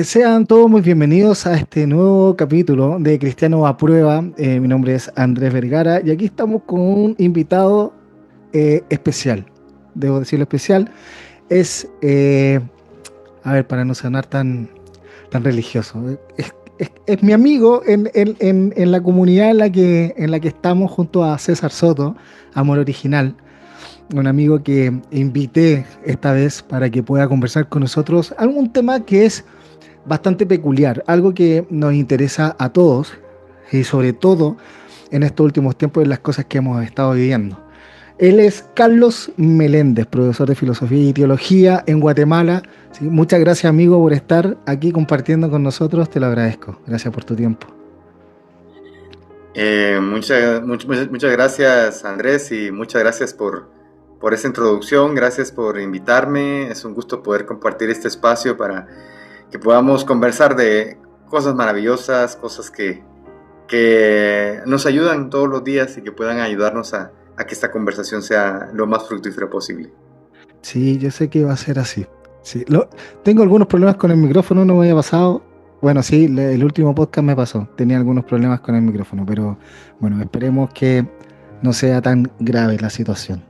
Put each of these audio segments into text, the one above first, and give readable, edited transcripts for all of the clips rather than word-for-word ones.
Sean todos muy bienvenidos a este nuevo capítulo de Cristiano a Prueba. Mi nombre es Andrés Vergara y aquí estamos con un invitado especial. Debo decirlo especial. Es, a ver, para no sonar tan religioso, es mi amigo en la comunidad en la que estamos junto a César Soto, Amor Original. Un amigo que invité esta vez para que pueda conversar con nosotros algún tema que es bastante peculiar, algo que nos interesa a todos y sobre todo en estos últimos tiempos en las cosas que hemos estado viviendo. Él es Carlos Meléndez, profesor de Filosofía y Teología en Guatemala. Sí, muchas gracias, amigo, por estar aquí compartiendo con nosotros. Te lo agradezco. Gracias por tu tiempo. Muchas gracias, Andrés, y muchas gracias por esa introducción. Gracias por invitarme. Es un gusto poder compartir este espacio para que podamos conversar de cosas maravillosas, cosas que nos ayudan todos los días y que puedan ayudarnos a que esta conversación sea lo más fructífera posible. Sí, yo sé que va a ser así. Sí, tengo algunos problemas con el micrófono, no me había pasado. Bueno, sí, el último podcast me pasó. Tenía algunos problemas con el micrófono, pero bueno, esperemos que no sea tan grave la situación.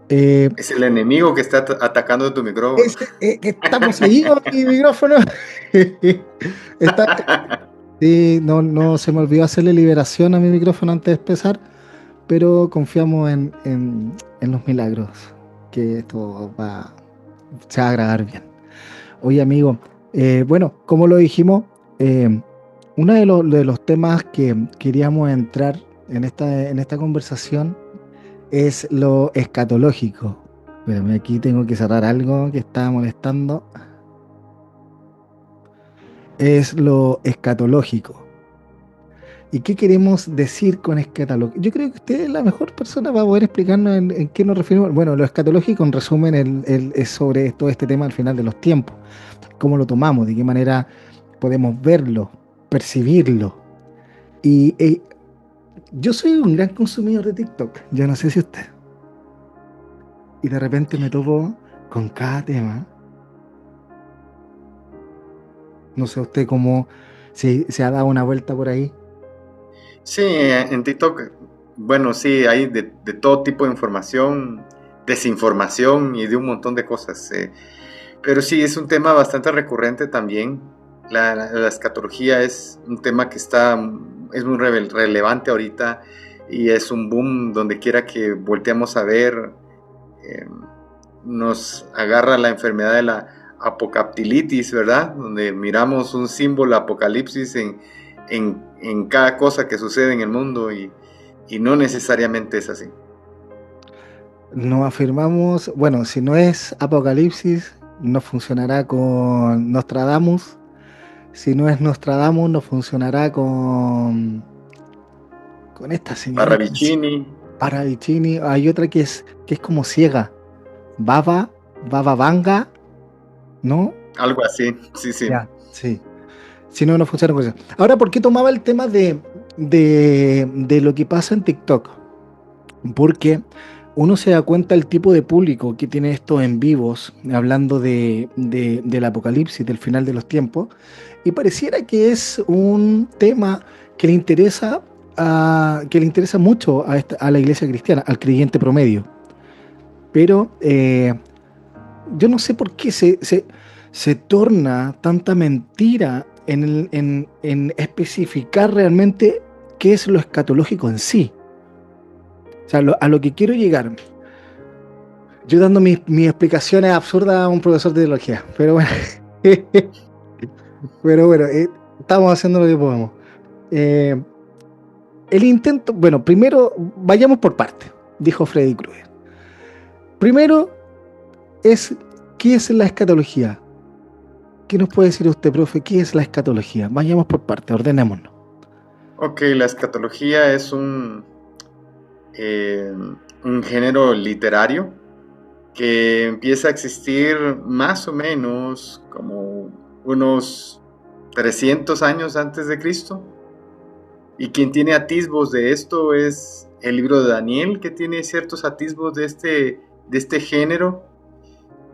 Eh, Es el enemigo que está atacando tu micrófono. que estamos seguidos mi micrófono. Está, sí, no se me olvidó hacerle liberación a mi micrófono antes de empezar, pero confiamos en los milagros, que esto se va a grabar bien. Oye, amigo, bueno, como lo dijimos, uno de los temas que queríamos entrar en esta conversación es lo escatológico. Pero aquí tengo que cerrar algo que estaba molestando. Es lo escatológico. ¿Y qué queremos decir con escatológico? Yo creo que usted es la mejor persona para poder explicarnos en qué nos referimos. Bueno, lo escatológico, en resumen, es sobre todo este tema al final de los tiempos. ¿Cómo lo tomamos? ¿De qué manera podemos verlo, percibirlo? Y yo soy un gran consumidor de TikTok. Yo no sé si usted. Y de repente me topo con cada tema. No sé usted cómo si se ha dado una vuelta por ahí. Sí, en TikTok, bueno, sí, hay de todo tipo de información, desinformación y de un montón de cosas. Pero sí, es un tema bastante recurrente también. La escatología es un tema que es muy relevante ahorita y es un boom donde quiera que volteamos a ver. eh, Nos agarra la enfermedad de la apocaptilitis, ¿verdad? Donde miramos un símbolo apocalipsis en cada cosa que sucede en el mundo y no necesariamente es así. Nos afirmamos, bueno, si no es Apocalipsis, no funcionará con Nostradamus. Si no es Nostradamus, no funcionará con esta señora que es Parravicini, Paravicini. Hay otra que es como ciega. Baba, Baba Vanga, ¿no? algo así, sí, sí. Ya, sí. Si no, no funciona con eso. Ahora, ¿por qué tomaba el tema de lo que pasa en TikTok? Porque uno se da cuenta del tipo de público que tiene esto en vivos, hablando del apocalipsis, del final de los tiempos, y pareciera que es un tema que le interesa mucho a la iglesia cristiana, al creyente promedio. Pero yo no sé por qué se torna tanta mentira en especificar realmente qué es lo escatológico en sí. O sea, a lo que quiero llegar, yo dando mis explicaciones absurdas a un profesor de teología, pero bueno, pero bueno, estamos haciendo lo que podemos. Eh, el intento, bueno, primero vayamos por partes, dijo Freddy Krueger. Primero es, ¿qué es la escatología? ¿Qué nos puede decir usted, profe? ¿Qué es la escatología? Vayamos por partes, ordenémonos. Ok, la escatología es eh, un género literario que empieza a existir más o menos como unos 300 años antes de Cristo. Y quien tiene atisbos de esto es el libro de Daniel, que tiene ciertos atisbos de este género.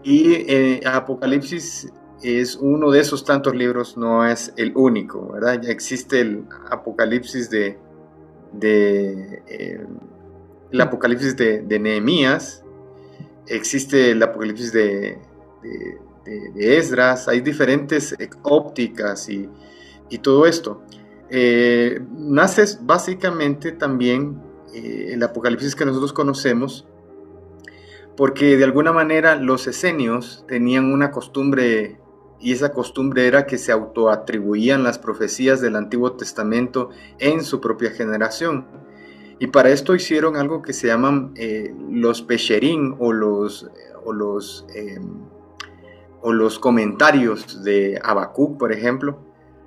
Y Apocalipsis es uno de esos tantos libros, no es el único, ¿verdad? Ya existe el Apocalipsis el Apocalipsis de Nehemías, existe el Apocalipsis de Esdras, hay diferentes ópticas y todo esto. Nace básicamente también el Apocalipsis que nosotros conocemos, porque de alguna manera los esenios tenían una costumbre, y esa costumbre era que se autoatribuían las profecías del Antiguo Testamento en su propia generación. Y para esto hicieron algo que se llaman los pesherín o los comentarios de Habacuc, por ejemplo.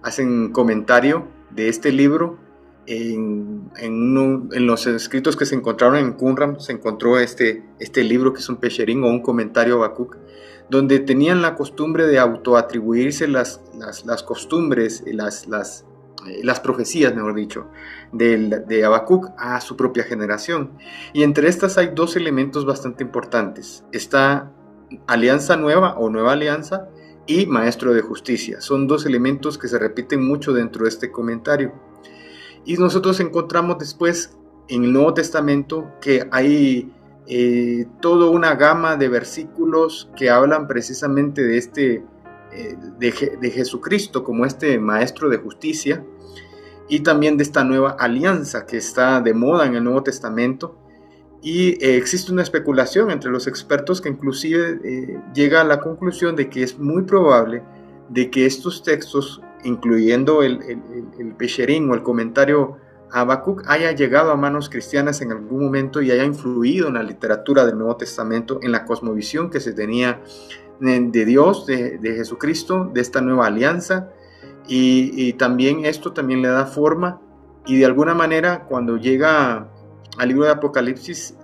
Hacen comentario de este libro. En los escritos que se encontraron en Qumran se encontró este libro que es un pesherín o un comentario a Habacuc, donde tenían la costumbre de autoatribuirse las costumbres, las profecías, mejor dicho, de Habacuc a su propia generación. Y entre estas hay dos elementos bastante importantes. Está alianza nueva o nueva alianza y maestro de justicia. Son dos elementos que se repiten mucho dentro de este comentario. Y nosotros encontramos después en el Nuevo Testamento que hay toda una gama de versículos que hablan precisamente de de Jesucristo como este maestro de justicia, y también de esta nueva alianza que está de moda en el Nuevo Testamento. Y existe una especulación entre los expertos que inclusive llega a la conclusión de que es muy probable de que estos textos, incluyendo el Pesherín o el comentario a Habacuc, haya llegado a manos cristianas en algún momento y haya influido en la literatura del Nuevo Testamento, en la cosmovisión que se tenía de Dios, de Jesucristo, de esta nueva alianza. Y también esto también le da forma, y de alguna manera cuando llega al libro de Apocalipsis,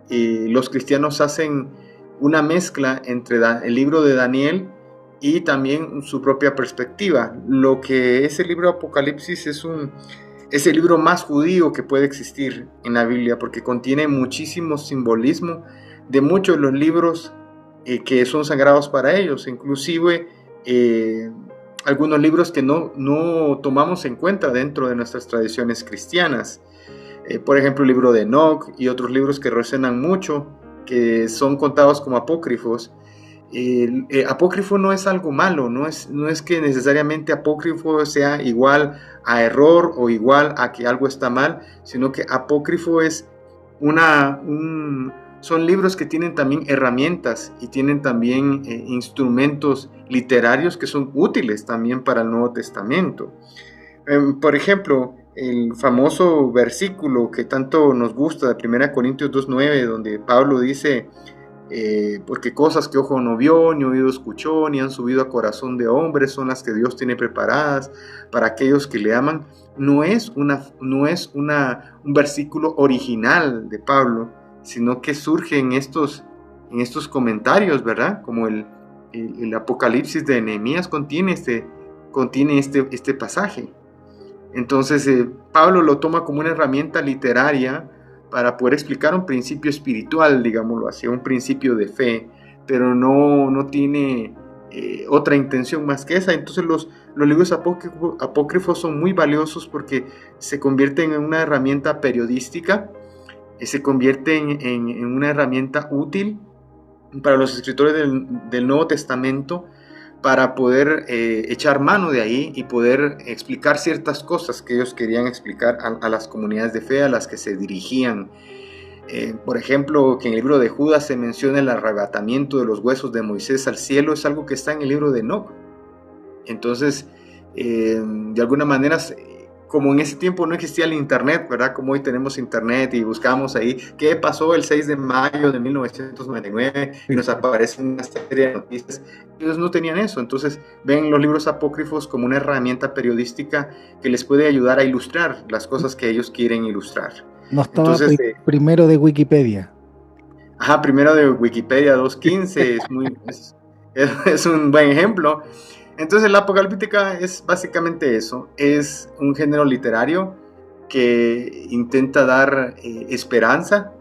los cristianos hacen una mezcla entre el libro de Daniel y también su propia perspectiva. Lo que es el libro de Apocalipsis es el libro más judío que puede existir en la Biblia, porque contiene muchísimo simbolismo de muchos de los libros que son sagrados para ellos, inclusive algunos libros que no tomamos en cuenta dentro de nuestras tradiciones cristianas. Por ejemplo, el libro de Enoch y otros libros que resuenan mucho, que son contados como apócrifos. Apócrifo no es algo malo, no es que necesariamente apócrifo sea igual a error o igual a que algo está mal, sino que apócrifo es son libros que tienen también herramientas y tienen también instrumentos literarios que son útiles también para el Nuevo Testamento. Por ejemplo, el famoso versículo que tanto nos gusta de 1 Corintios 2:9, donde Pablo dice, porque cosas que ojo no vio, ni oído escuchó, ni han subido a corazón de hombre, son las que Dios tiene preparadas para aquellos que le aman. No es un versículo original de Pablo, sino que surge en estos comentarios, ¿verdad? Como el Apocalipsis de Nehemías contiene este pasaje. Entonces Pablo lo toma como una herramienta literaria para poder explicar un principio espiritual, digámoslo así, un principio de fe, pero no tiene otra intención más que esa. Entonces los libros apócrifos son muy valiosos porque se convierten en una herramienta periodística, se convierten en una herramienta útil para los escritores del Nuevo Testamento, para poder echar mano de ahí y poder explicar ciertas cosas que ellos querían explicar a las comunidades de fe a las que se dirigían. Por ejemplo, que en el libro de Judas se menciona el arrebatamiento de los huesos de Moisés al cielo, es algo que está en el libro de Enoch. Entonces, de alguna manera, como en ese tiempo no existía el internet, ¿verdad? Como hoy tenemos internet y buscamos ahí qué pasó el 6 de mayo de 1999 y nos aparece una serie de noticias. Ellos no tenían eso, entonces ven los libros apócrifos como una herramienta periodística que les puede ayudar a ilustrar las cosas que ellos quieren ilustrar. No estaba primero de Wikipedia. Ajá, primero de Wikipedia 2.15 es un buen ejemplo. Entonces la apocalíptica es básicamente eso, es un género literario que intenta dar esperanza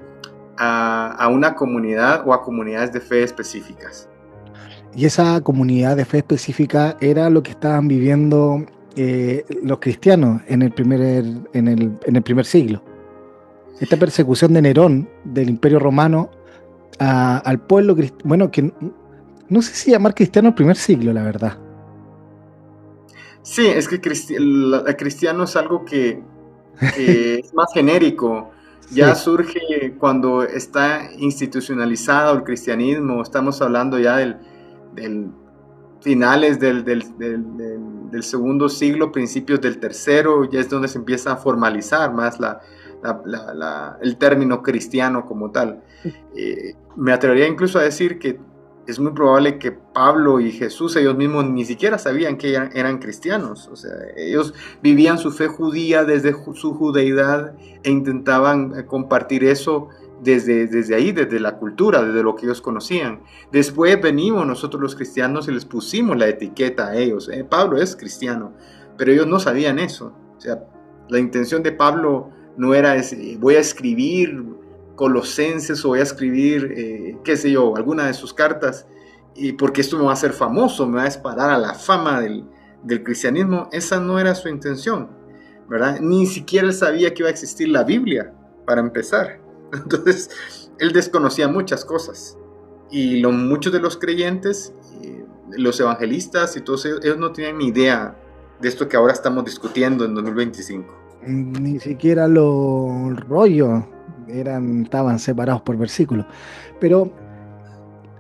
a una comunidad o a comunidades de fe específicas. Y esa comunidad de fe específica era lo que estaban viviendo los cristianos en el primer siglo. Esta persecución de Nerón, del Imperio Romano, al pueblo cristiano, bueno, que no sé si llamar cristiano el primer siglo, la verdad. Sí, es que cristiano es algo que es más genérico. Ya Sí, surge cuando está institucionalizado el cristianismo. Estamos hablando ya del finales del segundo siglo, principios del tercero. Ya es donde se empieza a formalizar más el término cristiano como tal. Me atrevería incluso a decir que es muy probable que Pablo y Jesús ellos mismos ni siquiera sabían que eran cristianos. O sea, ellos vivían su fe judía desde su judeidad e intentaban compartir eso desde ahí, desde la cultura, desde lo que ellos conocían. Después venimos nosotros los cristianos y les pusimos la etiqueta a ellos. Pablo es cristiano, pero ellos no sabían eso. O sea, la intención de Pablo no era voy a escribir Colosenses o voy a escribir, qué sé yo, alguna de sus cartas, y porque esto me va a hacer famoso, me va a disparar a la fama del cristianismo. Esa no era su intención, ¿verdad? Ni siquiera él sabía que iba a existir la Biblia, para empezar. Entonces, él desconocía muchas cosas. Y muchos de los creyentes, los evangelistas y todos ellos no tenían ni idea de esto que ahora estamos discutiendo en 2025. ni siquiera los rollos estaban separados por versículos. Pero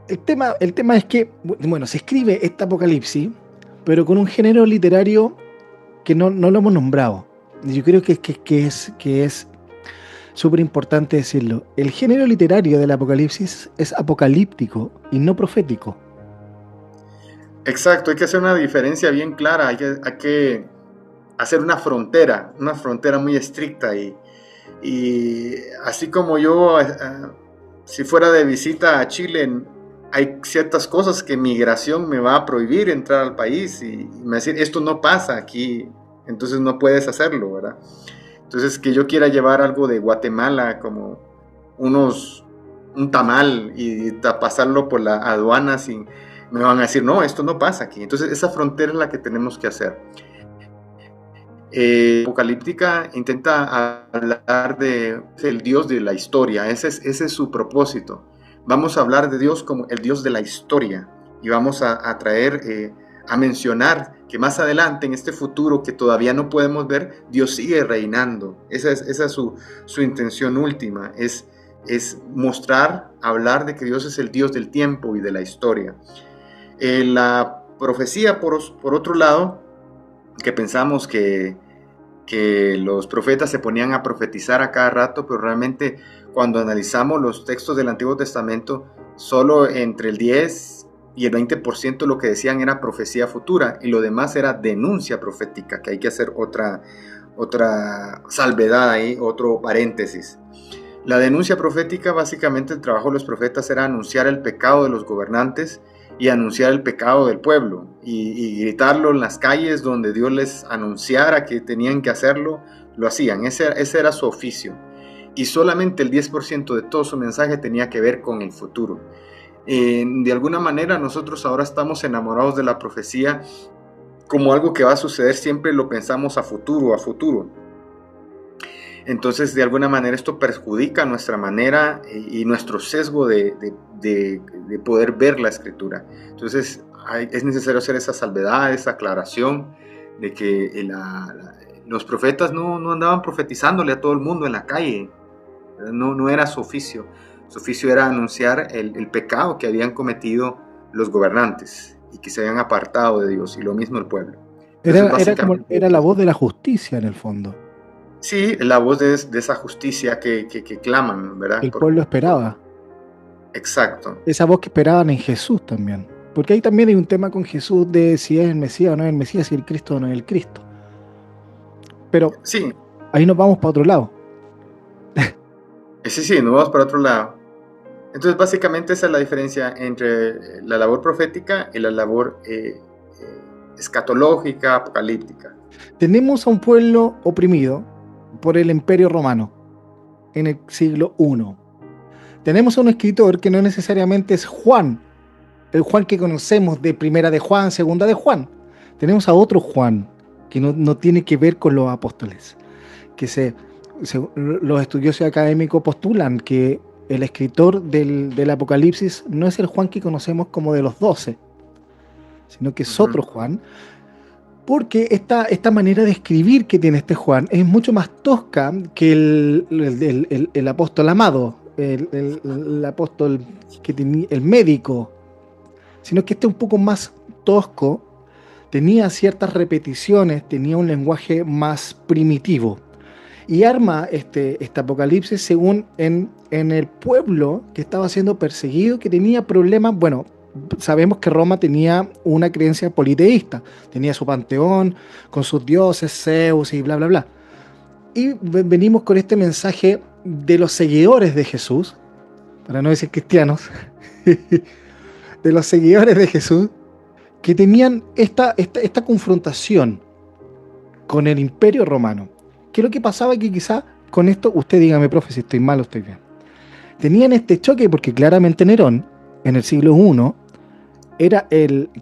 el tema es que, bueno, se escribe este Apocalipsis, pero con un género literario que no lo hemos nombrado. Yo creo que es súper importante decirlo. El género literario del Apocalipsis es apocalíptico y no profético. Exacto, hay que hacer una diferencia bien clara, hay que hacer una frontera muy estricta y así como yo, si fuera de visita a Chile, hay ciertas cosas que migración me va a prohibir entrar al país y me va a decir, esto no pasa aquí, entonces no puedes hacerlo, ¿verdad? Entonces que yo quiera llevar algo de Guatemala como un tamal y pasarlo por la aduana sin, me van a decir, no, esto no pasa aquí. Entonces esa frontera es la que tenemos que hacer. Apocalíptica intenta hablar del Dios de la historia, ese es su propósito. Vamos a hablar de Dios como el Dios de la historia y vamos a traer, a mencionar que más adelante, en este futuro que todavía no podemos ver, Dios sigue reinando. Esa es su intención última, es mostrar, hablar de que Dios es el Dios del tiempo y de la historia. La profecía, por otro lado, que pensamos que los profetas se ponían a profetizar a cada rato, pero realmente cuando analizamos los textos del Antiguo Testamento, solo entre el 10 y el 20% de lo que decían era profecía futura y lo demás era denuncia profética, que hay que hacer otra salvedad ahí, otro paréntesis. La denuncia profética, básicamente el trabajo de los profetas era anunciar el pecado de los gobernantes y anunciar el pecado del pueblo y gritarlo en las calles donde Dios les anunciara que tenían que hacerlo, lo hacían. Ese era su oficio. Y solamente el 10% de todo su mensaje tenía que ver con el futuro. De alguna manera nosotros ahora estamos enamorados de la profecía como algo que va a suceder siempre, lo pensamos a futuro. Entonces, de alguna manera esto perjudica nuestra manera y nuestro sesgo de poder ver la escritura. Entonces, es necesario hacer esa salvedad, esa aclaración de que los profetas no andaban profetizándole a todo el mundo en la calle. No era su oficio. Su oficio era anunciar el pecado que habían cometido los gobernantes y que se habían apartado de Dios, y lo mismo el pueblo. Entonces, Era la voz de la justicia en el fondo. sí, la voz de esa justicia que claman, ¿verdad? El pueblo esperaba. Exacto. Esa voz que esperaban en Jesús también. Porque ahí también hay un tema con Jesús de si es el Mesías o no es el Mesías, si el Cristo o no es el Cristo. Pero Sí, ahí nos vamos para otro lado. sí, nos vamos para otro lado. Entonces, básicamente esa es la diferencia entre la labor profética y la labor escatológica, apocalíptica. Tenemos a un pueblo oprimido por el Imperio Romano en el siglo I. Tenemos a un escritor que no necesariamente es Juan el Juan que conocemos de Primera de Juan, Segunda de Juan. Tenemos a otro Juan que no tiene que ver con los apóstoles, que los estudiosos académicos postulan que el escritor del Apocalipsis no es el Juan que conocemos como de los 12, sino que es otro Juan, porque esta manera de escribir que tiene este Juan es mucho más tosca que el apóstol amado, el apóstol que tenía, el médico, sino que este es un poco más tosco, tenía ciertas repeticiones, tenía un lenguaje más primitivo. Y arma este Apocalipsis según en el pueblo que estaba siendo perseguido, que tenía problemas. Bueno, sabemos que Roma tenía una creencia politeísta, tenía su panteón con sus dioses, Zeus y bla, bla, bla. Y venimos con este mensaje de los seguidores de Jesús, para no decir cristianos, de los seguidores de Jesús, que tenían esta confrontación con el imperio romano. ¿Qué es lo que pasaba? Que quizá con esto, usted dígame, profe, si estoy mal o estoy bien. Tenían este choque porque claramente Nerón, en el siglo I, era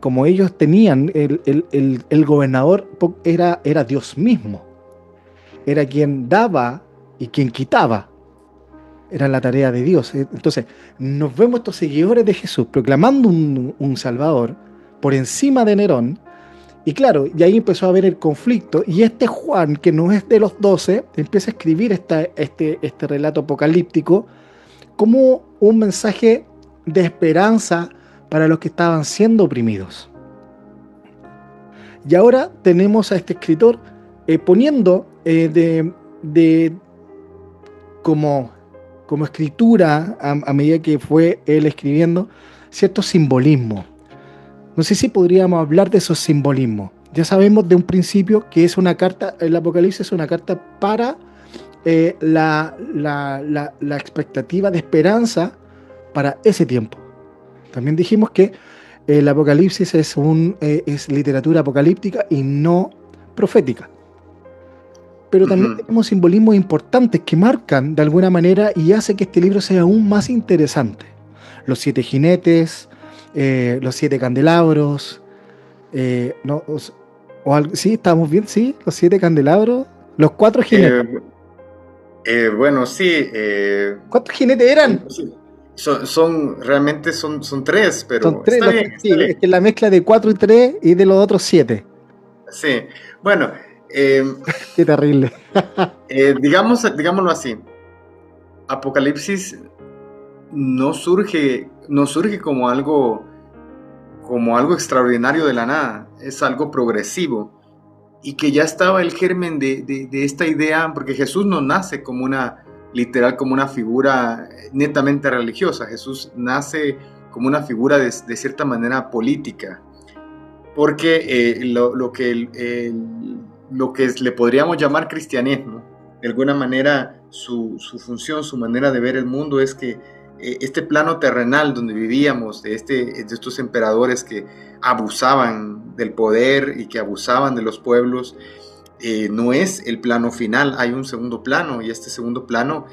como ellos tenían, el gobernador era Dios mismo. Era quien daba y quien quitaba. Era la tarea de Dios. Entonces, nos vemos estos seguidores de Jesús proclamando un Salvador por encima de Nerón. Y claro, y ahí empezó a haber el conflicto, y este Juan, que no es de los 12, empieza a escribir este relato apocalíptico como un mensaje de esperanza para los que estaban siendo oprimidos. Y ahora tenemos a este escritor poniendo como escritura, a medida que fue él escribiendo, cierto simbolismo. No sé si podríamos hablar de esos simbolismos. Ya sabemos de un principio que es una carta, el Apocalipsis es una carta para la expectativa de esperanza para ese tiempo. También dijimos que el Apocalipsis es literatura apocalíptica y no profética. Pero también tenemos simbolismos importantes que marcan de alguna manera y hace que este libro sea aún más interesante. Los 7 jinetes, los 7 candelabros, sí, estamos bien, sí, los 7 candelabros, los 4 jinetes. Bueno, sí. ¿Cuántos jinetes eran? Realmente son 3, pero son 3, está bien. Es que la mezcla de 4 y 3 y de los otros 7. Sí, bueno. Qué terrible. Digámoslo así. Apocalipsis no surge como algo extraordinario de la nada, es algo progresivo y que ya estaba el germen de esta idea, porque Jesús no nace como una figura netamente religiosa. Jesús nace como una figura de cierta manera política, porque lo que le podríamos llamar cristianismo, de alguna manera su función, su manera de ver el mundo es que este plano terrenal donde vivíamos, de estos emperadores que abusaban del poder y que abusaban de los pueblos, no es el plano final. Hay un segundo plano, y este segundo plano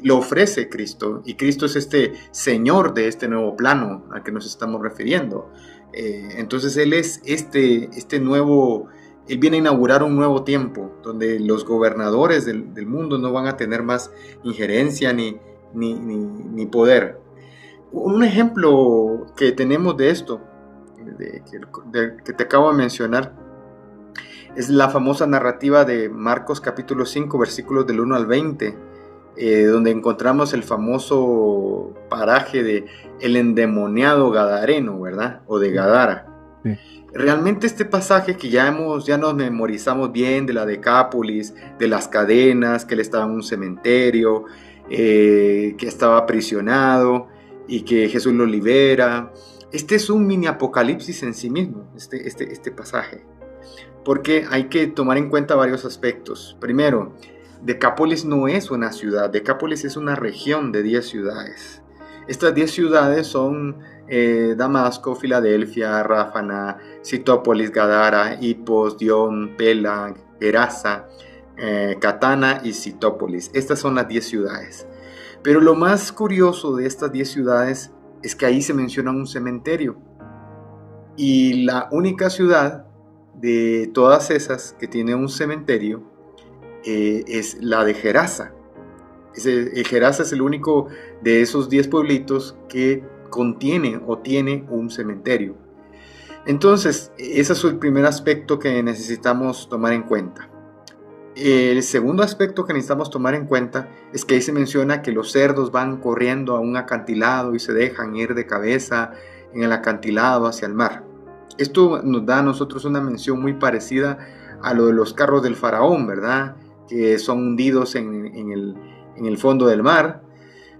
lo ofrece Cristo, y Cristo es este Señor de este nuevo plano al que nos estamos refiriendo. Entonces Él es este nuevo. Él viene a inaugurar un nuevo tiempo donde los gobernadores del mundo no van a tener más injerencia ni poder. Un ejemplo que tenemos de esto, que te acabo de mencionar, es la famosa narrativa de Marcos capítulo 5, versículos del 1 al 20, donde encontramos el famoso paraje de el endemoniado gadareno, ¿verdad? O de Gadara. Sí. Realmente este pasaje que ya nos memorizamos bien, de la Decápolis, de las cadenas, que él estaba en un cementerio, que estaba aprisionado y que Jesús lo libera. Este es un mini apocalipsis en sí mismo, este pasaje, porque hay que tomar en cuenta varios aspectos. Primero, Decápolis no es una ciudad, Decápolis es una región de 10 ciudades. Estas 10 ciudades son Damasco, Filadelfia, Ráfana, Citópolis, Gadara, Hipos, Dion, Pelag, Gerasa, Catana y Citópolis. Estas son las 10 ciudades. Pero lo más curioso de estas 10 ciudades es que ahí se menciona un cementerio. Y la única ciudad de todas esas que tiene un cementerio es la de Gerasa. Gerasa es el único de esos 10 pueblitos que contiene o tiene un cementerio. Entonces, ese es el primer aspecto que necesitamos tomar en cuenta. El segundo aspecto que necesitamos tomar en cuenta es que ahí se menciona que los cerdos van corriendo a un acantilado y se dejan ir de cabeza en el acantilado hacia el mar. Esto nos da a nosotros una mención muy parecida a lo de los carros del faraón, ¿verdad? Que son hundidos en el fondo del mar.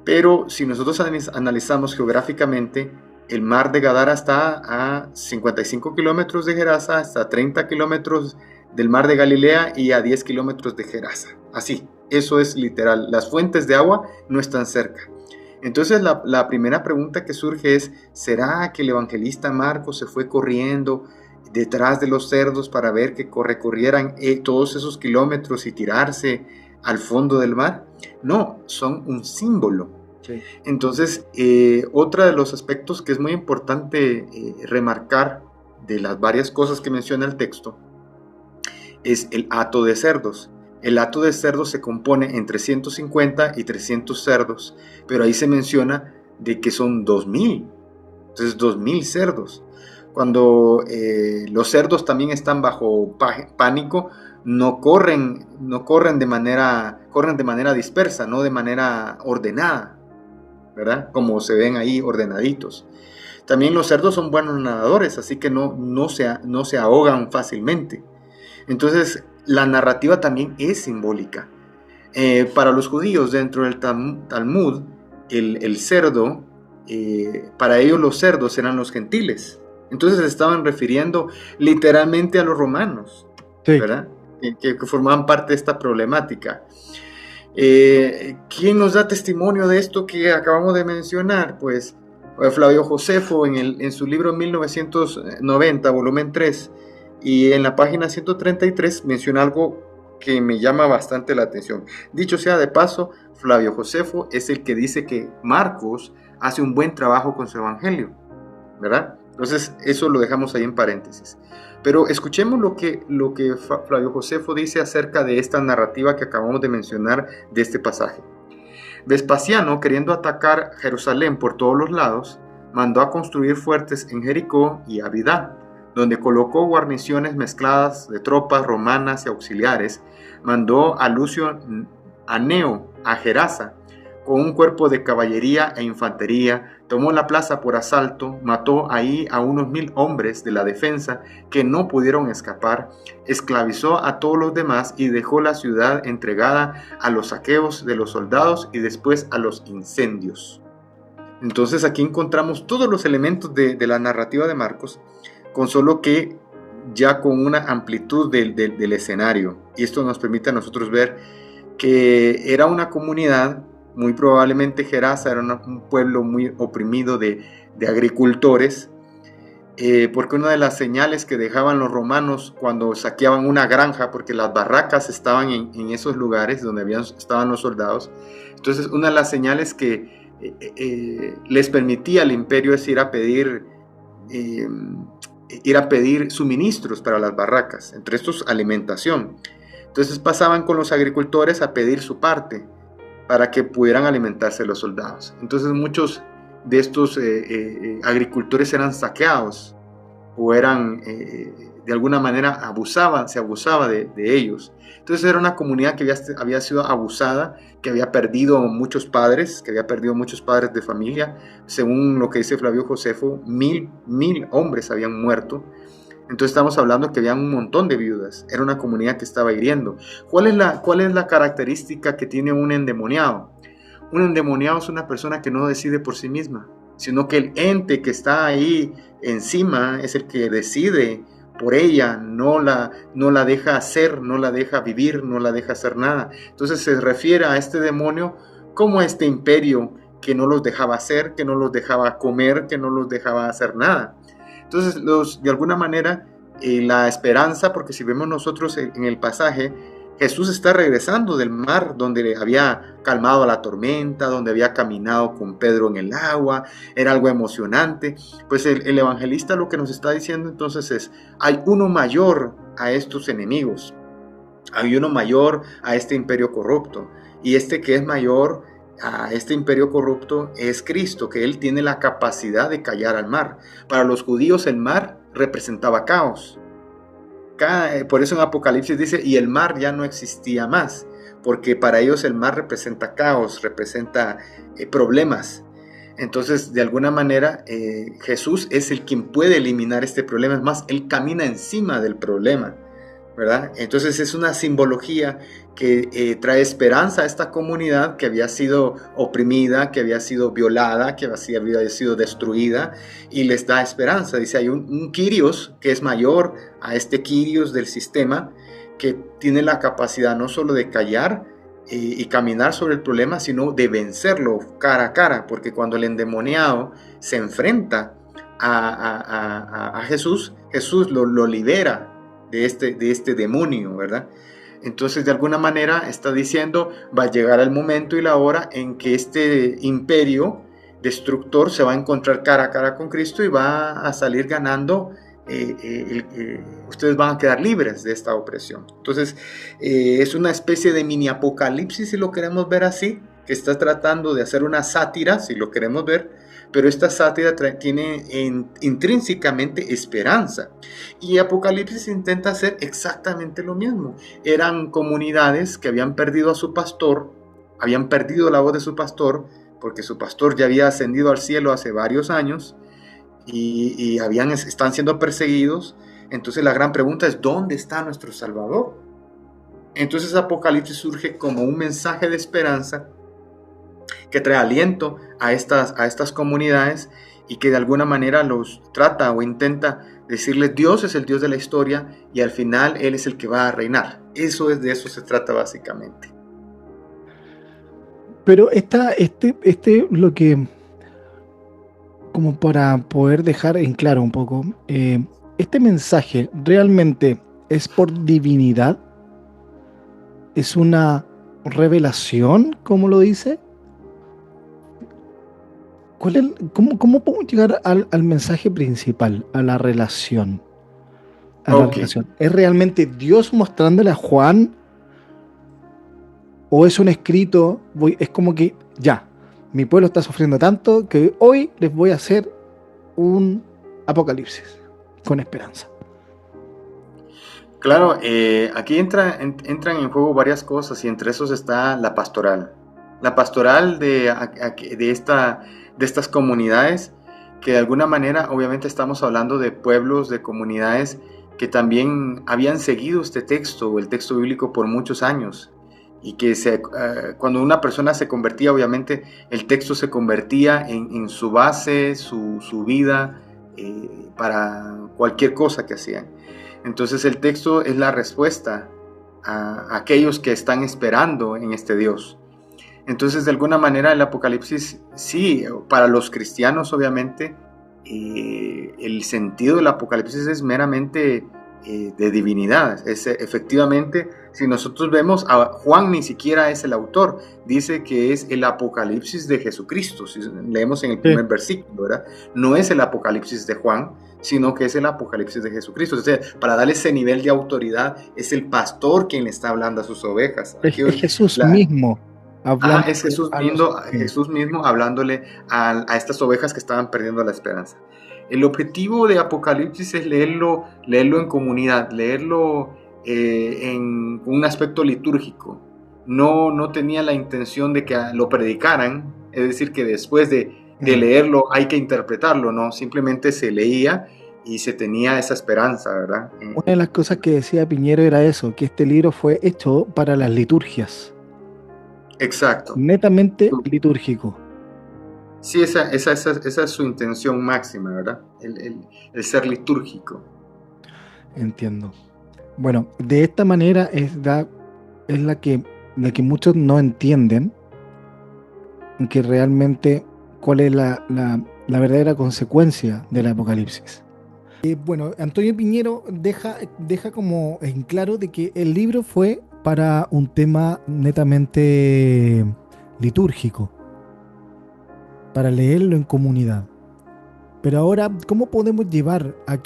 Pero si nosotros analizamos geográficamente, el mar de Gadara está a 55 kilómetros de Gerasa, hasta 30 kilómetros del mar de Galilea y a 10 kilómetros de Gerasa. Así, eso es literal. Las fuentes de agua no están cerca. Entonces la primera pregunta que surge es, ¿será que el evangelista Marcos se fue corriendo detrás de los cerdos para ver que recorrieran todos esos kilómetros y tirarse al fondo del mar? No, son un símbolo. Sí. Entonces, otro de los aspectos que es muy importante remarcar de las varias cosas que menciona el texto es el hato de cerdos. El hato de cerdos se compone entre 150 y 300 cerdos, pero ahí se menciona de que son 2000. Entonces, 2000 cerdos. Cuando los cerdos también están bajo pánico, corren de manera dispersa, no de manera ordenada, ¿verdad? Como se ven ahí ordenaditos. También los cerdos son buenos nadadores, así que no se ahogan fácilmente. Entonces, la narrativa también es simbólica. Para los judíos, dentro del Talmud, el cerdo, para ellos los cerdos eran los gentiles. Entonces se estaban refiriendo literalmente a los romanos, sí, ¿verdad? Que formaban parte de esta problemática. ¿Quién nos da testimonio de esto que acabamos de mencionar? Pues Flavio Josefo en su libro 1990, volumen 3, y en la página 133 menciona algo que me llama bastante la atención. Dicho sea de paso, Flavio Josefo es el que dice que Marcos hace un buen trabajo con su evangelio, ¿verdad? Entonces eso lo dejamos ahí en paréntesis. Pero escuchemos lo que Flavio Josefo dice acerca de esta narrativa que acabamos de mencionar de este pasaje. Vespasiano, queriendo atacar Jerusalén por todos los lados, mandó a construir fuertes en Jericó y Abidá, donde colocó guarniciones mezcladas de tropas romanas y auxiliares. Mandó a Lucio Aneo a Gerasa con un cuerpo de caballería e infantería, tomó la plaza por asalto, mató ahí a unos 1000 hombres de la defensa que no pudieron escapar, esclavizó a todos los demás y dejó la ciudad entregada a los saqueos de los soldados y después a los incendios. Entonces aquí encontramos todos los elementos de la narrativa de Marcos, con solo que ya con una amplitud del escenario. Y esto nos permite a nosotros ver que era una comunidad, muy probablemente Gerasa era un pueblo muy oprimido de agricultores, porque una de las señales que dejaban los romanos cuando saqueaban una granja, porque las barracas estaban en esos lugares donde estaban los soldados, entonces una de las señales que les permitía al imperio es ir a pedir suministros para las barracas, entre estos alimentación. Entonces pasaban con los agricultores a pedir su parte para que pudieran alimentarse los soldados. Entonces muchos de estos agricultores eran saqueados o eran de alguna manera se abusaba de ellos. Entonces era una comunidad que había sido abusada, que había perdido muchos padres, de familia. Según lo que dice Flavio Josefo, 1000 hombres habían muerto. Entonces estamos hablando que había un montón de viudas. Era una comunidad que estaba hiriendo. ¿Cuál es la característica que tiene un endemoniado? Un endemoniado es una persona que no decide por sí misma, sino que el ente que está ahí encima es el que decide por ella, no la deja hacer, no la deja vivir, no la deja hacer nada. Entonces se refiere a este demonio como a este imperio que no los dejaba hacer, que no los dejaba comer, que no los dejaba hacer nada. Entonces de alguna manera la esperanza, porque si vemos nosotros en el pasaje, Jesús está regresando del mar donde había calmado la tormenta, donde había caminado con Pedro en el agua, era algo emocionante. Pues el evangelista lo que nos está diciendo entonces es, hay uno mayor a estos enemigos, hay uno mayor a este imperio corrupto, y este que es mayor a este imperio corrupto es Cristo, que Él tiene la capacidad de callar al mar. Para los judíos el mar representaba caos. Por eso en Apocalipsis dice, y el mar ya no existía más, porque para ellos el mar representa caos, representa problemas. Entonces, de alguna manera, Jesús es el quien puede eliminar este problema. Es más, Él camina encima del problema, ¿verdad? Entonces es una simbología que trae esperanza a esta comunidad que había sido oprimida, que había sido violada, que había sido destruida, y les da esperanza. Dice, hay un Kyrios que es mayor a este Kyrios del sistema, que tiene la capacidad no solo de callar y caminar sobre el problema, sino de vencerlo cara a cara, porque cuando el endemoniado se enfrenta a Jesús, Jesús lo libera de este demonio, ¿verdad? Entonces, de alguna manera está diciendo, va a llegar el momento y la hora en que este imperio destructor se va a encontrar cara a cara con Cristo y va a salir ganando. Ustedes van a quedar libres de esta opresión. Entonces, es una especie de mini apocalipsis, si lo queremos ver así, que está tratando de hacer una sátira, si lo queremos ver, pero esta sátira tiene intrínsecamente esperanza. Y Apocalipsis intenta hacer exactamente lo mismo. Eran comunidades que habían perdido a su pastor, habían perdido la voz de su pastor, porque su pastor ya había ascendido al cielo hace varios años, y están siendo perseguidos. Entonces la gran pregunta es, ¿dónde está nuestro Salvador? Entonces Apocalipsis surge como un mensaje de esperanza que trae aliento a estas comunidades, y que de alguna manera los trata o intenta decirles, Dios es el Dios de la historia y al final Él es el que va a reinar. De eso se trata básicamente. Pero lo que, como para poder dejar en claro un poco, este mensaje realmente es por divinidad, es una revelación, como lo dice. ¿Cómo podemos llegar al mensaje principal, a la relación? ¿Es realmente Dios mostrándole a Juan? ¿O es un escrito? Es como que ya, mi pueblo está sufriendo tanto que hoy les voy a hacer un apocalipsis con esperanza. Claro, aquí entran en juego varias cosas, y entre esos está la pastoral. La pastoral de estas comunidades, que de alguna manera, obviamente estamos hablando de pueblos, de comunidades que también habían seguido este texto o el texto bíblico por muchos años, y que cuando una persona se convertía, obviamente el texto se convertía en su base, su vida, para cualquier cosa que hacían. Entonces el texto es la respuesta a aquellos que están esperando en este Dios. Entonces, de alguna manera, el Apocalipsis, sí, para los cristianos, obviamente, el sentido del Apocalipsis es meramente de divinidad. Efectivamente, si nosotros vemos, Juan ni siquiera es el autor, dice que es el Apocalipsis de Jesucristo. Si leemos en el primer versículo, ¿verdad? No es el Apocalipsis de Juan, sino que es el Apocalipsis de Jesucristo. O sea, para darle ese nivel de autoridad, es el pastor quien le está hablando a sus ovejas. Es Jesús mismo. Es Jesús mismo hablándole a estas ovejas que estaban perdiendo la esperanza. El objetivo de Apocalipsis es leerlo en comunidad, leerlo en un aspecto litúrgico. No tenía la intención de que lo predicaran, es decir, que después de leerlo hay que interpretarlo, no, simplemente se leía y se tenía esa esperanza, ¿verdad? Una de las cosas que decía Piñero era eso, que este libro fue hecho para las liturgias. Exacto. Netamente litúrgico. Sí, esa es su intención máxima, ¿verdad? El ser litúrgico. Entiendo. Bueno, de esta manera es la que muchos no entienden, que realmente cuál es la verdadera consecuencia del Apocalipsis. Bueno, Antonio Piñero deja como en claro de que el libro fue para un tema netamente litúrgico, para leerlo en comunidad. Pero ahora, ¿cómo podemos llevar a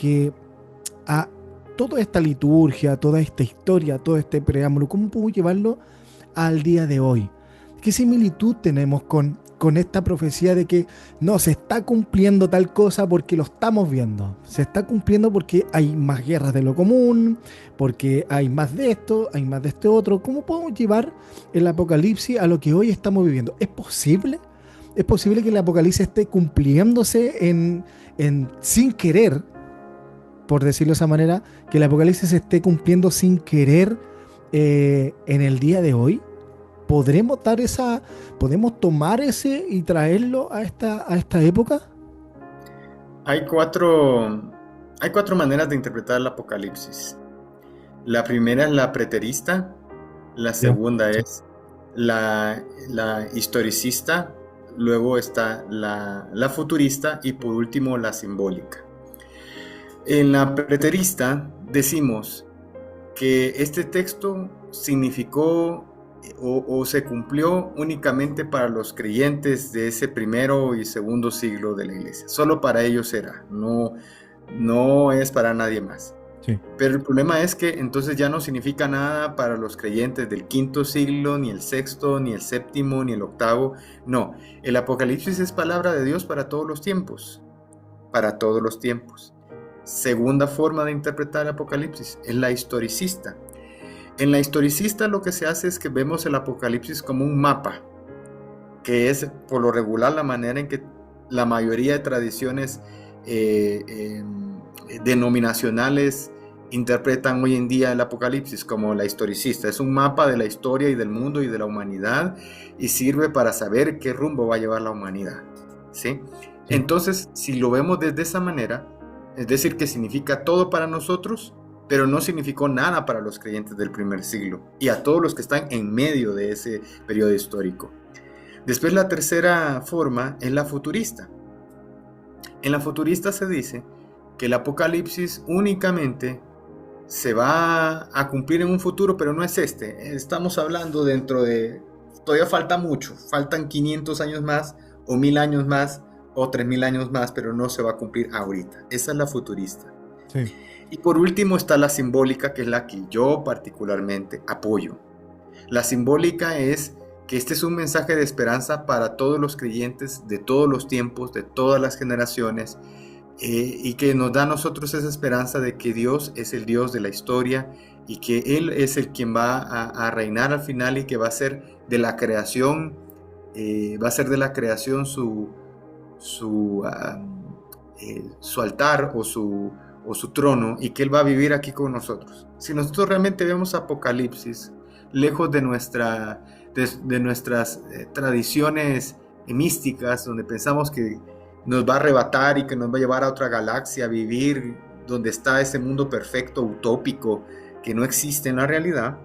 toda esta liturgia, toda esta historia, todo este preámbulo, cómo podemos llevarlo al día de hoy? ¿Qué similitud tenemos con esta profecía de que no se está cumpliendo tal cosa porque lo estamos viendo? Se está cumpliendo porque hay más guerras de lo común, porque hay más de esto, hay más de este otro. ¿Cómo podemos llevar el apocalipsis a lo que hoy estamos viviendo? ¿Es posible? ¿Es posible que el apocalipsis esté cumpliéndose sin querer, por decirlo de esa manera, que el apocalipsis se esté cumpliendo sin querer en el día de hoy? ¿Podemos tomar ese y traerlo a esta época? Hay cuatro maneras de interpretar el Apocalipsis. La primera es la preterista, la Ya. segunda es la historicista, luego está la futurista y por último la simbólica. En la preterista decimos que este texto significó o se cumplió únicamente para los creyentes de ese primero y segundo siglo de la iglesia. Solo para ellos era, no es para nadie más. Sí. Pero el problema es que entonces ya no significa nada para los creyentes del quinto siglo, ni el sexto, ni el séptimo, ni el octavo. No, el Apocalipsis es palabra de Dios para todos los tiempos. Para todos los tiempos. Segunda forma de interpretar el Apocalipsis es la historicista. En la historicista lo que se hace es que vemos el Apocalipsis como un mapa, que es por lo regular la manera en que la mayoría de tradiciones denominacionales interpretan hoy en día el Apocalipsis como la historicista. Es un mapa de la historia y del mundo y de la humanidad y sirve para saber qué rumbo va a llevar la humanidad, ¿sí? Sí. Entonces, si lo vemos desde esa manera, es decir, que significa todo para nosotros, pero no significó nada para los creyentes del primer siglo y a todos los que están en medio de ese periodo histórico. Después la tercera forma es la futurista. En la futurista se dice que el Apocalipsis únicamente se va a cumplir en un futuro, pero no es este. Estamos hablando dentro de... Todavía falta mucho, faltan 500 años más, o 1000 años más, o 3000 años más, pero no se va a cumplir ahorita. Esa es la futurista. Sí. Y por último está la simbólica, que es la que yo particularmente apoyo. La simbólica es que este es un mensaje de esperanza para todos los creyentes de todos los tiempos, de todas las generaciones, y que nos da a nosotros esa esperanza de que Dios es el Dios de la historia y que Él es el quien va a reinar al final y que va a ser de la creación, su altar o su trono, y que Él va a vivir aquí con nosotros. Si nosotros realmente vemos Apocalipsis lejos de nuestras tradiciones místicas, donde pensamos que nos va a arrebatar y que nos va a llevar a otra galaxia a vivir donde está ese mundo perfecto, utópico, que no existe en la realidad,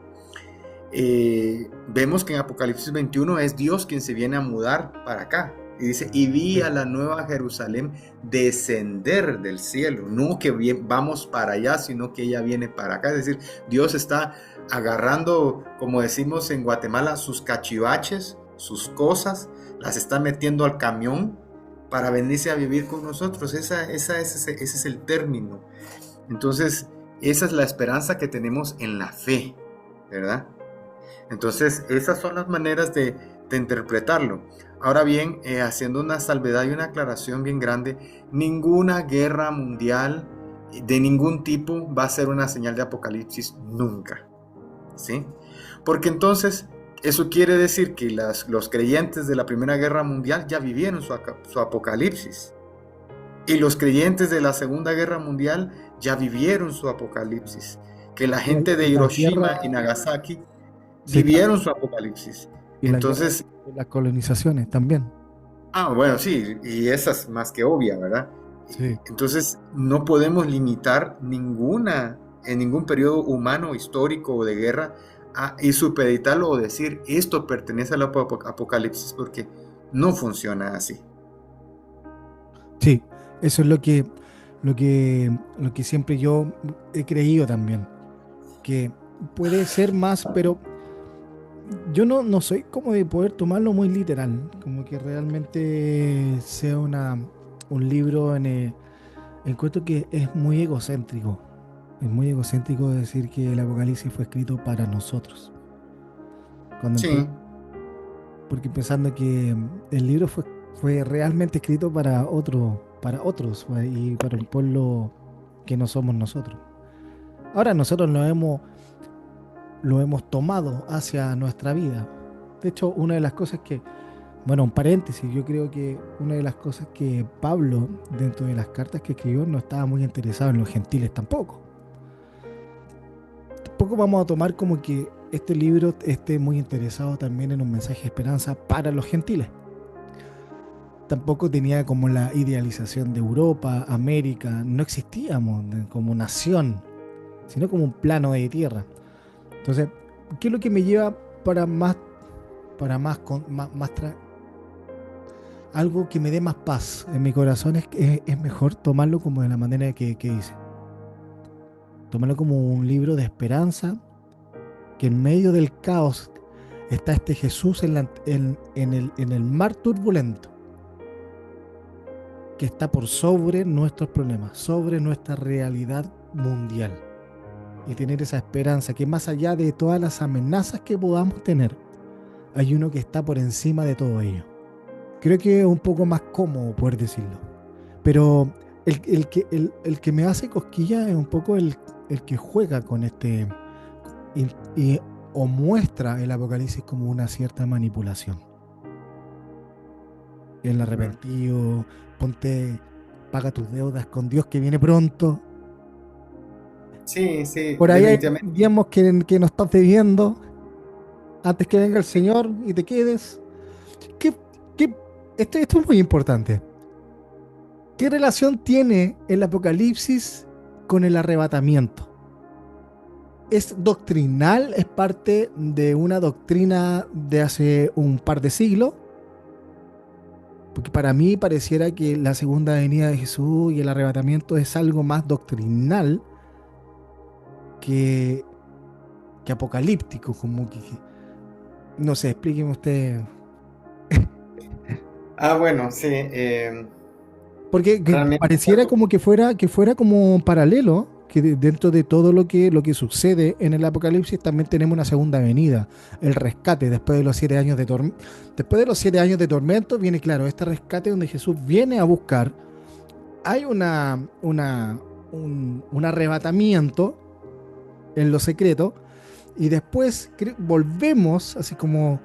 vemos que en Apocalipsis 21 es Dios quien se viene a mudar para acá. Y dice, y vi a la nueva Jerusalén descender del cielo. No que vamos para allá, sino que ella viene para acá. Es decir, Dios está agarrando, como decimos en Guatemala, sus cachivaches, sus cosas, las está metiendo al camión para venirse a vivir con nosotros. Ese es el término. Entonces, esa es la esperanza que tenemos en la fe, ¿verdad? Entonces, esas son las maneras de interpretarlo. Ahora bien, haciendo una salvedad y una aclaración bien grande, ninguna guerra mundial de ningún tipo va a ser una señal de apocalipsis nunca, ¿sí? Porque entonces eso quiere decir que los creyentes de la Primera Guerra Mundial ya vivieron su apocalipsis. Y los creyentes de la Segunda Guerra Mundial ya vivieron su apocalipsis. Que la gente de Hiroshima y Nagasaki vivieron su apocalipsis. Y entonces, las colonizaciones también. Bueno, sí, y esa es más que obvia, ¿verdad? Sí. Entonces, no podemos limitar en ningún periodo humano, histórico o de guerra y supeditarlo o decir esto pertenece al apocalipsis, porque no funciona así. Sí, eso es lo que siempre yo he creído también, que puede ser más, pero yo no soy como de poder tomarlo muy literal, como que realmente sea un libro encuentro que es muy egocéntrico. Es muy egocéntrico decir que el Apocalipsis fue escrito para nosotros. Cuando Sí, porque pensando que el libro fue realmente escrito para otros y para un pueblo que no somos nosotros. Ahora nosotros lo hemos tomado hacia nuestra vida. De hecho, una de las cosas que, bueno, un paréntesis, yo creo que una de las cosas que Pablo, dentro de las cartas que escribió, no estaba muy interesado en los gentiles tampoco. Tampoco vamos a tomar como que este libro esté muy interesado también en un mensaje de esperanza para los gentiles. Tampoco tenía como la idealización de Europa, América, no existíamos como nación, sino como un plano de tierra. Entonces, ¿qué es lo que me lleva para más, algo que me dé más paz en mi corazón? Es mejor tomarlo como de la manera que dice. Tomarlo como un libro de esperanza, que en medio del caos está este Jesús en el mar turbulento, que está por sobre nuestros problemas, sobre nuestra realidad mundial. Y tener esa esperanza que más allá de todas las amenazas que podamos tener, hay uno que está por encima de todo ello. Creo que es un poco más cómodo poder decirlo. Pero el que me hace cosquilla es un poco el que juega con y, o muestra el Apocalipsis como una cierta manipulación. El ujú. arrepentido, ponte, paga tus deudas con Dios que viene pronto. Sí, sí, Por ahí hay definitivamente. diezmos que nos estás debiendo antes que venga el Señor y te quedes. ¿Qué, qué- esto es muy importante. ¿Qué relación tiene el Apocalipsis con el arrebatamiento? ¿Es doctrinal? ¿Es parte de una doctrina de hace un par de siglos? Porque para mí pareciera que la segunda venida de Jesús y el arrebatamiento es algo más doctrinal que, que apocalíptico, como que, no sé, explíqueme usted. Ah, bueno, sí, Porque realmente es pareciera algo. como que fuera como paralelo, que dentro de todo lo que sucede en el Apocalipsis también tenemos una segunda venida, el rescate después de los 7 años de tormento. Después de los 7 años de tormento viene, claro, este rescate donde Jesús viene a buscar. Hay un arrebatamiento en lo secreto y después volvemos, así como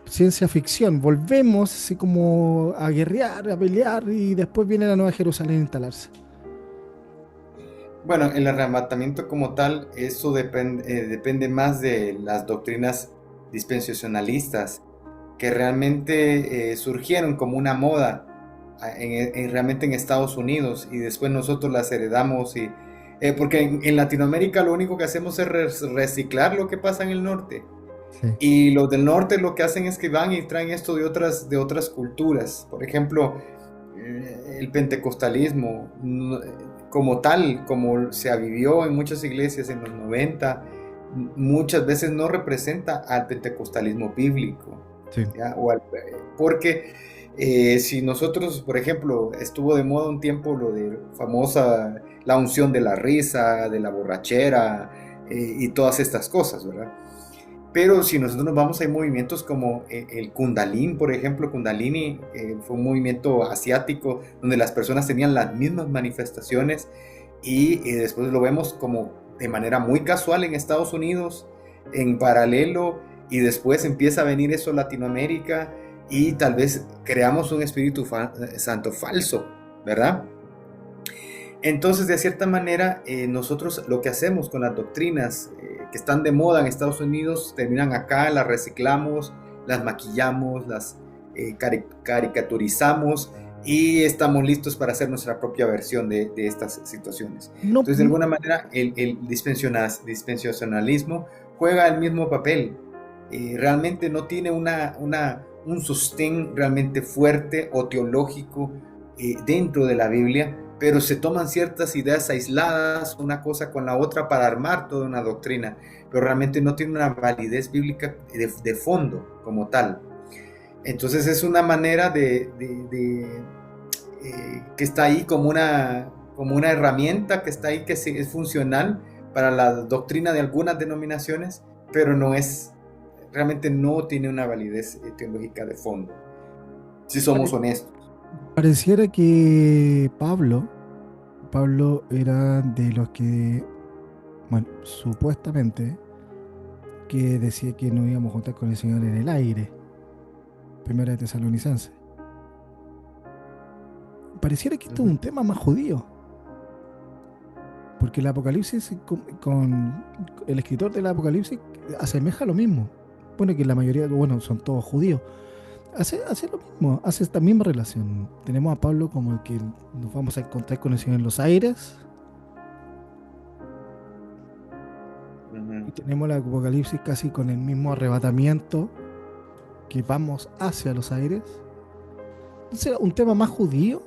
ciencia ficción, volvemos así como a guerrear, a pelear y después viene la Nueva Jerusalén a instalarse. Bueno, el arrebatamiento como tal, eso depende más de las doctrinas dispensacionalistas, que realmente surgieron como una moda realmente en Estados Unidos y después nosotros las heredamos porque en Latinoamérica lo único que hacemos es reciclar lo que pasa en el norte. Sí. Y los del norte lo que hacen es que van y traen esto de otras culturas. Por ejemplo, el pentecostalismo como tal, como se vivió en muchas iglesias en los 90, muchas veces no representa al pentecostalismo bíblico. Sí. ¿Ya? Porque si nosotros, por ejemplo, estuvo de moda un tiempo lo de famosa, la unción de la risa, de la borrachera y todas estas cosas, ¿verdad? Pero si nosotros nos vamos, hay movimientos como el Kundalini, por ejemplo. Kundalini fue un movimiento asiático donde las personas tenían las mismas manifestaciones y después lo vemos como de manera muy casual en Estados Unidos, en paralelo, y después empieza a venir eso a Latinoamérica y tal vez creamos un espíritu santo falso, ¿verdad? Entonces, de cierta manera, nosotros lo que hacemos con las doctrinas que están de moda en Estados Unidos, terminan acá, las reciclamos, las maquillamos, las caricaturizamos y estamos listos para hacer nuestra propia versión de estas situaciones. No, Entonces, de alguna manera, el dispensacionalismo juega el mismo papel. Realmente no tiene un sostén realmente fuerte o teológico dentro de la Biblia, pero se toman ciertas ideas aisladas, una cosa con la otra, para armar toda una doctrina, pero realmente no tiene una validez bíblica de fondo como tal. Entonces es una manera que está ahí como una herramienta que está ahí, que es funcional para la doctrina de algunas denominaciones, pero realmente no tiene una validez teológica de fondo, si somos honestos. Pareciera que Pablo era de los que, bueno, supuestamente, que decía que no íbamos a juntar con el Señor en el aire. Primera de Tesalonicense. Pareciera que esto es un tema más judío. Porque el Apocalipsis, con el escritor del Apocalipsis, asemeja lo mismo. Bueno, que la mayoría, bueno, son todos judíos. Hace lo mismo, hace esta misma relación. Tenemos a Pablo como el que nos vamos a encontrar con el Señor en los aires. Y tenemos el Apocalipsis casi con el mismo arrebatamiento, que vamos hacia los aires. Entonces, un tema más judío.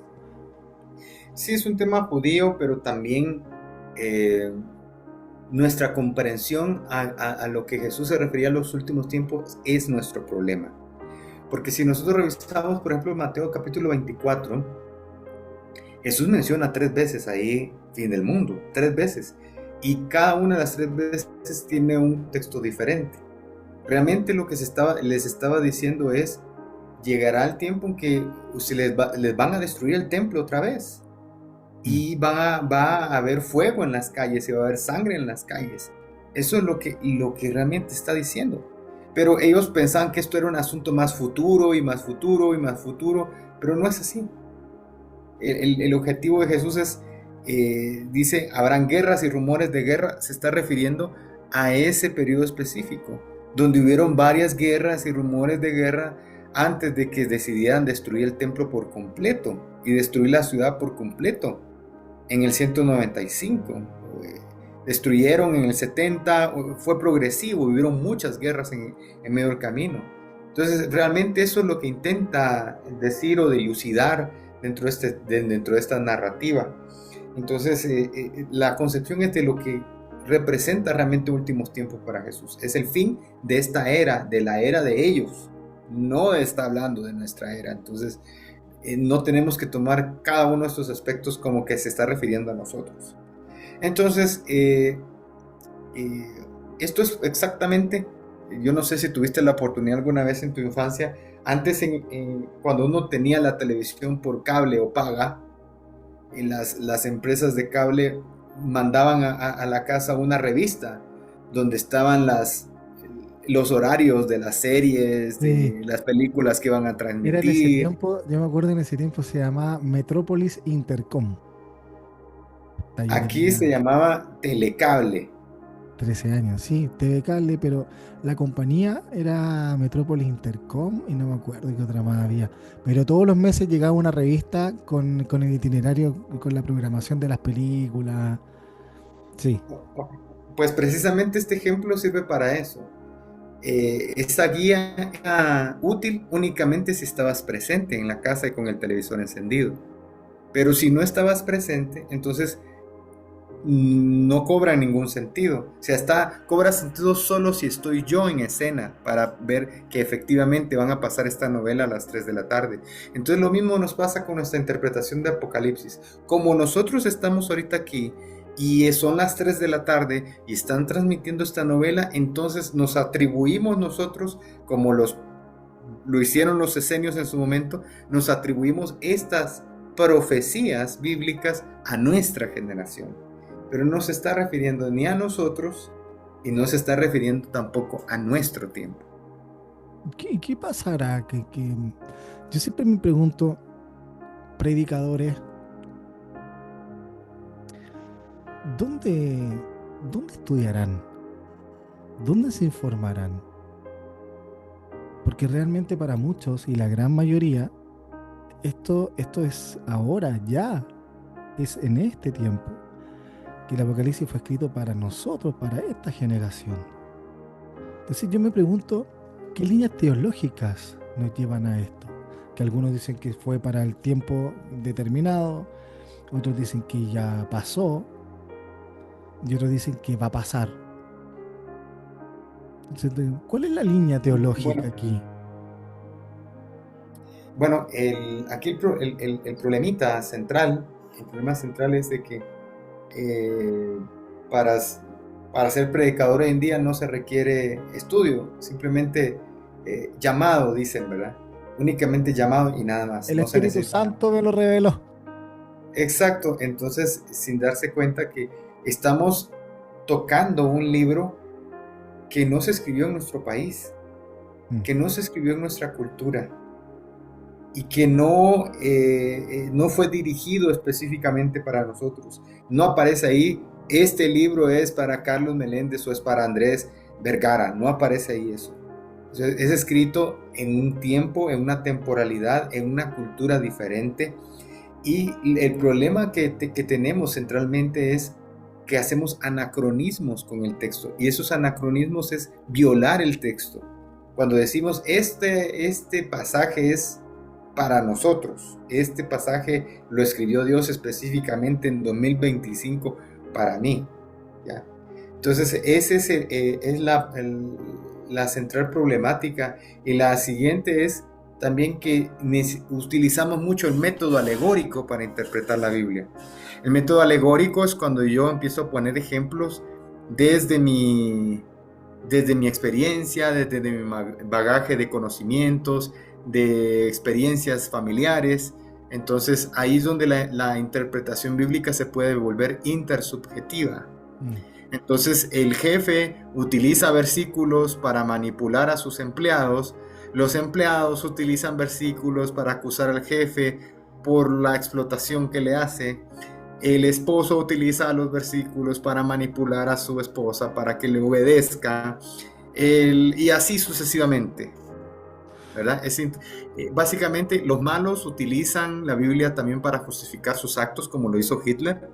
Sí, es un tema judío, pero también nuestra comprensión a lo que Jesús se refería en los últimos tiempos es nuestro problema. Porque si nosotros revisamos, por ejemplo, Mateo capítulo 24, Jesús menciona 3 veces ahí fin del mundo, 3 veces. Y cada una de las 3 veces tiene un texto diferente. Realmente lo que les estaba diciendo es, llegará el tiempo en que les van a destruir el templo otra vez. Y va a haber fuego en las calles y va a haber sangre en las calles. Eso es lo que realmente está diciendo. Pero ellos pensaban que esto era un asunto más futuro y más futuro y más futuro, pero no es así. El objetivo de Jesús es, dice, habrán guerras y rumores de guerra. Se está refiriendo a ese periodo específico, donde hubieron varias guerras y rumores de guerra antes de que decidieran destruir el templo por completo y destruir la ciudad por completo. En el 195, destruyeron en el 70, fue progresivo, hubieron muchas guerras en medio del camino. Entonces realmente eso es lo que intenta decir o dilucidar dentro de esta narrativa. Entonces la concepción es de lo que representa realmente últimos tiempos para Jesús. Es el fin de esta era, de la era de ellos. No está hablando de nuestra era. Entonces no tenemos que tomar cada uno de estos aspectos como que se está refiriendo a nosotros. Entonces, esto es exactamente, yo no sé si tuviste la oportunidad alguna vez en tu infancia, antes cuando uno tenía la televisión por cable o paga, las empresas de cable mandaban a la casa una revista donde estaban los horarios de las series, de las películas que iban a transmitir. Era en ese tiempo, yo me acuerdo, en ese tiempo se llamaba Metrópolis Intercom. Aquí se llamaba Telecable. 13 años, sí, TV Cable, pero la compañía era Metrópolis Intercom y no me acuerdo qué otra más había. Pero todos los meses llegaba una revista con el itinerario, con la programación de las películas. Sí. Pues precisamente este ejemplo sirve para eso. Esa guía era útil únicamente si estabas presente en la casa y con el televisor encendido. Pero si no estabas presente, entonces no cobra ningún sentido. O sea, cobra sentido solo si estoy yo en escena para ver que efectivamente van a pasar esta novela a las 3 de la tarde. Entonces lo mismo nos pasa con nuestra interpretación de Apocalipsis. Como nosotros estamos ahorita aquí y son las 3 de la tarde y están transmitiendo esta novela, entonces nos atribuimos nosotros, como lo hicieron los esenios en su momento, nos atribuimos estas profecías bíblicas a nuestra generación. Pero no se está refiriendo ni a nosotros y no se está refiriendo tampoco a nuestro tiempo. ¿Qué pasará? Yo siempre me pregunto, predicadores, ¿dónde estudiarán? ¿Dónde se informarán? Porque realmente para muchos, y la gran mayoría, esto es ahora, ya, es en este tiempo, que el Apocalipsis fue escrito para nosotros, para esta generación. Entonces yo me pregunto, ¿qué líneas teológicas nos llevan a esto? Que algunos dicen que fue para el tiempo determinado, otros dicen que ya pasó y otros dicen que va a pasar. Entonces, ¿cuál es la línea teológica Bueno, aquí? bueno, aquí el problemita central, el problema central es de que eh, para, para ser predicador hoy en día no se requiere estudio, simplemente llamado, dicen, ¿verdad? Únicamente llamado y nada más, El no se Espíritu necesita. Santo me lo reveló. Exacto, entonces sin darse cuenta que estamos tocando un libro que no se escribió en nuestro país, Mm. que no se escribió en nuestra cultura y que no fue dirigido específicamente para nosotros. No aparece ahí, este libro es para Carlos Meléndez o es para Andrés Vergara, no aparece ahí eso. Es escrito en un tiempo, en una temporalidad, en una cultura diferente. Y el problema que tenemos centralmente es que hacemos anacronismos con el texto. Y esos anacronismos es violar el texto. Cuando decimos este pasaje es para nosotros, este pasaje lo escribió Dios específicamente en 2025 para mí. ¿Ya? Entonces, esa es la central problemática. Y la siguiente es también que utilizamos mucho el método alegórico para interpretar la Biblia. El método alegórico es cuando yo empiezo a poner ejemplos desde mi, desde mi experiencia, desde mi bagaje de conocimientos, de experiencias familiares. Entonces ahí es donde la interpretación bíblica se puede volver intersubjetiva. Mm. Entonces el jefe utiliza versículos para manipular a sus empleados, los empleados utilizan versículos para acusar al jefe por la explotación que le hace, el esposo utiliza los versículos para manipular a su esposa para que le obedezca, y así sucesivamente, ¿verdad? Básicamente los malos utilizan la Biblia también para justificar sus actos, como lo hizo Hitler.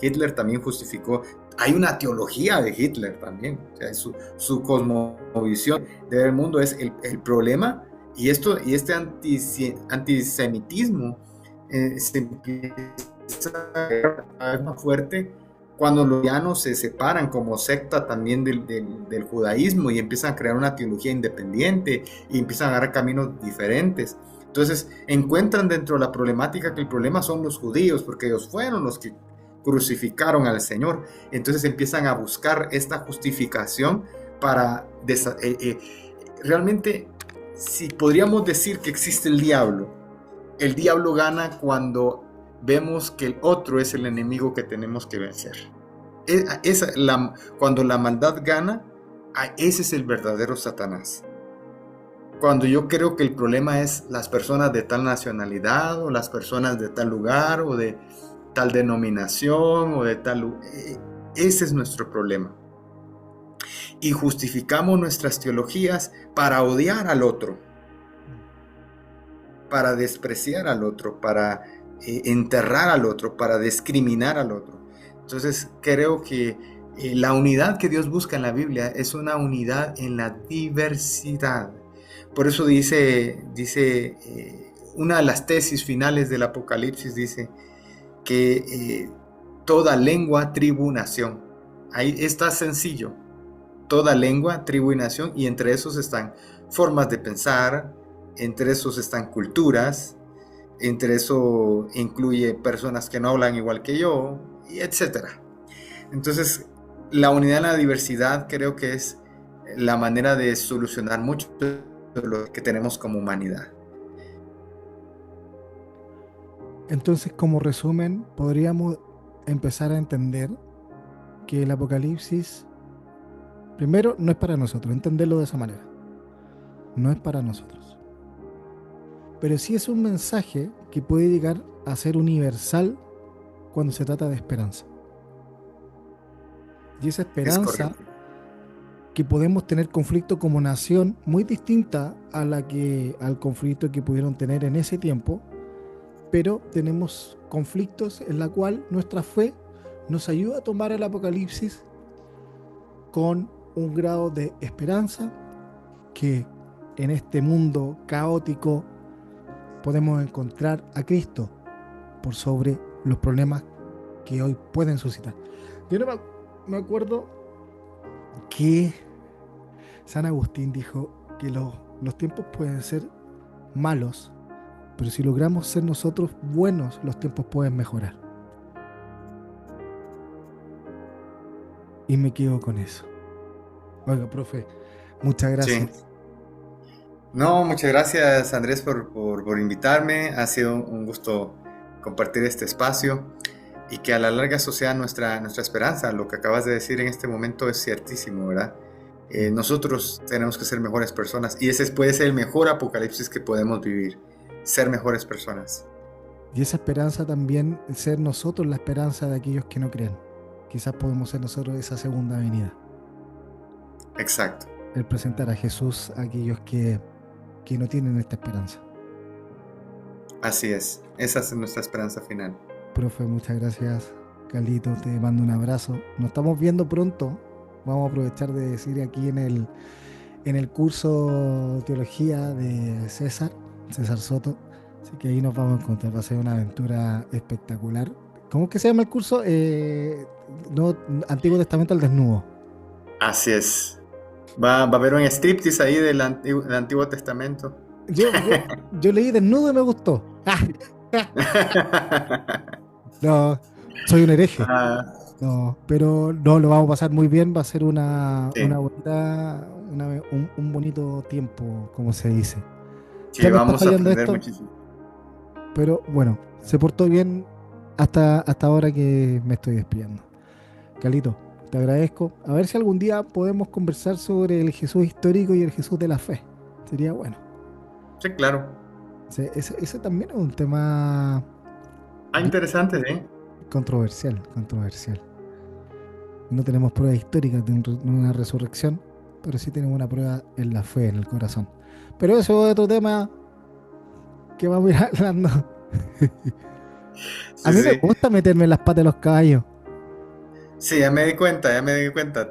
Hitler también justificó, hay una teología de Hitler también, o sea, su cosmovisión de ver el mundo es el problema, y este antisemitismo se empieza a ver más fuerte cuando los cristianos se separan como secta también del judaísmo y empiezan a crear una teología independiente y empiezan a agarrar caminos diferentes. Entonces encuentran dentro de la problemática que el problema son los judíos, porque ellos fueron los que crucificaron al Señor. Entonces empiezan a buscar esta justificación para realmente, si podríamos decir que existe el diablo gana cuando vemos que el otro es el enemigo que tenemos que vencer. Cuando la maldad gana, ese es el verdadero Satanás. Cuando yo creo que el problema es las personas de tal nacionalidad o las personas de tal lugar o de tal denominación o de tal... ese es nuestro problema. Y justificamos nuestras teologías para odiar al otro, para despreciar al otro, para enterrar al otro, para discriminar al otro. Entonces creo que la unidad que Dios busca en la Biblia es una unidad en la diversidad. Por eso dice una de las tesis finales del Apocalipsis dice que toda lengua, tribu, nación. Ahí está sencillo. Toda lengua, tribu y nación, y entre esos están formas de pensar, entre esos están culturas, entre eso incluye personas que no hablan igual que yo, y etcétera. Entonces, la unidad en la diversidad creo que es la manera de solucionar mucho de lo que tenemos como humanidad. Entonces, como resumen, podríamos empezar a entender que el Apocalipsis, primero, no es para nosotros, entenderlo de esa manera. No es para nosotros. Pero sí es un mensaje que puede llegar a ser universal cuando se trata de esperanza. Y esa Es esperanza correcto. que podemos tener conflicto como nación muy distinta al conflicto que pudieron tener en ese tiempo, pero tenemos conflictos en la cual nuestra fe nos ayuda a tomar el Apocalipsis con un grado de esperanza que en este mundo caótico podemos encontrar a Cristo por sobre los problemas que hoy pueden suscitar. Yo no me acuerdo que San Agustín dijo que los tiempos pueden ser malos, pero si logramos ser nosotros buenos, los tiempos pueden mejorar. Y me quedo con eso. Oiga, profe, muchas gracias. Sí. No, muchas gracias Andrés por invitarme. Ha sido un gusto compartir este espacio y que a la larga eso sea nuestra esperanza. Lo que acabas de decir en este momento es ciertísimo, ¿verdad? Nosotros tenemos que ser mejores personas y ese puede ser el mejor apocalipsis que podemos vivir, ser mejores personas. Y esa esperanza también, ser nosotros la esperanza de aquellos que no creen. Quizás podemos ser nosotros esa segunda venida. Exacto. El presentar a Jesús a aquellos que no tienen esta esperanza. Así es, esa es nuestra esperanza final. Profe, muchas gracias. Carlito, te mando un abrazo. Nos estamos viendo pronto. Vamos a aprovechar de decir aquí en el curso Teología de César Soto. Así que ahí nos vamos a encontrar. Va a ser una aventura espectacular. ¿Cómo es que se llama el curso? Antiguo Testamento al desnudo. Así es. Va a haber un striptease ahí del Antiguo Testamento. Yo leí desnudo y me gustó. No, soy un hereje. No, pero no, lo vamos a pasar muy bien. Va a ser una bonita, un bonito tiempo, como se dice. Sí, ya vamos a aprender muchísimo. Pero bueno, se portó bien hasta ahora que me estoy despidiendo. Carlito, te agradezco. A ver si algún día podemos conversar sobre el Jesús histórico y el Jesús de la fe. Sería bueno. Sí, claro. Ese también es un tema interesante, ¿eh? Controversial. No tenemos pruebas históricas de una resurrección, pero sí tenemos una prueba en la fe, en el corazón. Pero eso es otro tema que vamos a ir hablando. A mí me gusta meterme en las patas de los caballos. Sí, ya me di cuenta.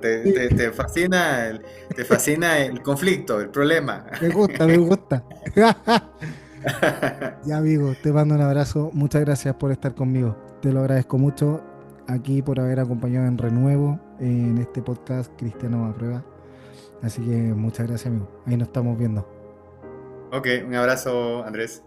Te fascina el conflicto, el problema. Me gusta. Ya, amigo, te mando un abrazo. Muchas gracias por estar conmigo. Te lo agradezco mucho aquí por haber acompañado en Renuevo en este podcast Cristiano a Prueba. Así que muchas gracias, amigo. Ahí nos estamos viendo. Ok, un abrazo, Andrés.